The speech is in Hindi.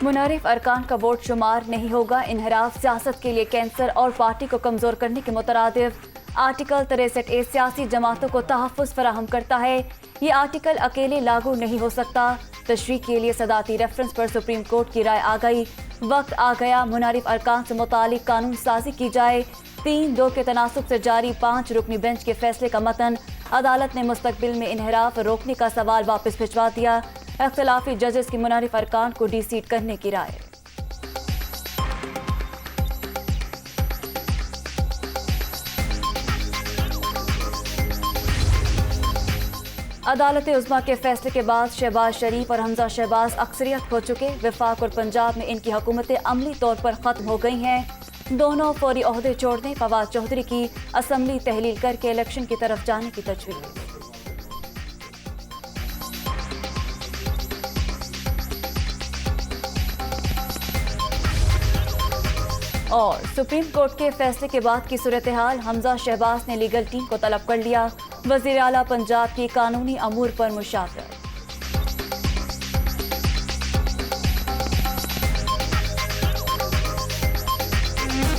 मुनारिफ अरकान का वोट शुमार नहीं होगा। इनहराफ सियासत के लिए कैंसर और पार्टी को कमजोर करने के मुतरादिफ। आर्टिकल 63A सियासी जमातों को तहफ़्फ़ुज़ फराहम करता है। ये आर्टिकल अकेले लागू नहीं हो सकता। तशरीह के लिए सदाती रेफरेंस पर सुप्रीम कोर्ट की राय आ गई। वक्त आ गया मुनारिफ अरकान से मुतालिक कानून साजी की जाए। 3-2 के तनासुब से जारी 5 रुकनी बेंच के फैसले का मतन। अदालत ने मुस्तकबिल में इनहराफ रोकने का सवाल वापस भिजवा दिया। इख्तिलाफी जजेस की मुनारिफ अरकान को डी-सीट करने की राय। अदालत उज़्मा के फैसले के बाद शहबाज शरीफ और हमजा शहबाज अक्सरियत हो चुके। वफाक और पंजाब में इनकी हुकूमतें अमली तौर पर ख़त्म हो गई हैं। दोनों फौरी ओहदे छोड़ने फवाद चौधरी की असम्बली तहलील करके इलेक्शन की तरफ जाने की तजवीज़। और सुप्रीम कोर्ट के फैसले के बाद की सूरत हाल। हमजा शहबाज ने लीगल टीम को तलब कर लिया। वज़ीर आला पंजाब की कानूनी अमूर पर मुशावरत।